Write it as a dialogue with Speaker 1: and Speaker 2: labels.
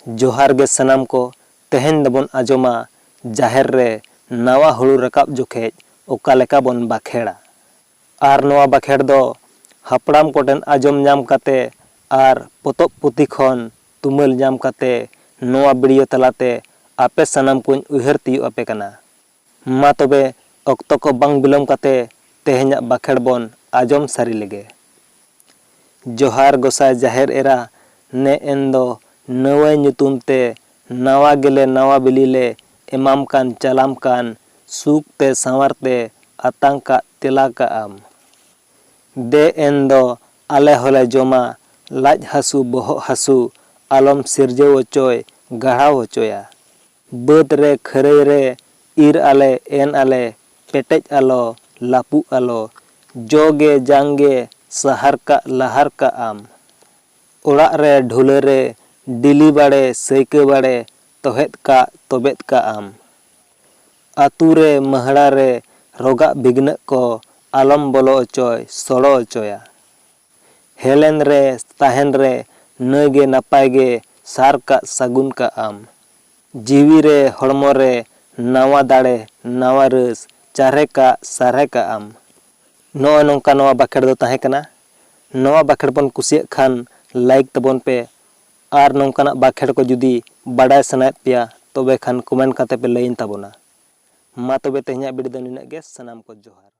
Speaker 1: जोहार गे सनाम को तेहेन दबन आजोमा जाहेर रे नावा हुड़ू रकाब जोखेज ओका लेका बन बाखेड़ा आर नोआ बाखेड़ दो हापड़ाम कोटेन आजोम नाम काते आर पोतब पुती खन तुमल नाम काते नोआ वीडियो तलाते आपे सनाम कुन उहर तियु आपे कना। मा तबे अक्तो को बांग बिलोम काते तेहेन्या बाखेड़ बन आजोम सारी लेगे। जोहार गोसाय जाहेर एरा ने एंदो नवे ᱧᱩᱛᱩᱢ ते नावा गेले नावा बिलीले एमाम कान चालाम कान सुक ते सांवर ते आतांग का तेला का आम दे एंदो आले होले जोमा लाज हासु बोहो हासु आलम सिरजे वचोय गाढ़ा वचोया बद रे खरई रे ईर आले एन आले पेटेज आलो लापू आलो जोगे जांगे सहार का लहार का आम ओड़ा रे ढुले रे डिली बाड़े सैके बाड़े तोहेत का तोबेत का आम आतू रे महड़ा रे रोगा बिगन को आलम बोलो अचोय सोड़ो अचोया हेलेन रे ताहेन रे नगे नापाय गे सार का सागुन का आम जीवी रे हड़मो रे नावा दाड़े नावा रस चारे का सारे का आम नोआ नोंका नोआ बाखेड़ दो ताहे कना। नोआ बाखेड़ बन कुसियक खान लाइक तबन पे आर नोंकाना बाखेड़ को जुदी बाडाय सनायत पिया तोबे खान कमेंट काते पे लइन ताबोना। मा तबे तेहेन्या वीडियो दो निनाग गे सनाम को जोहार।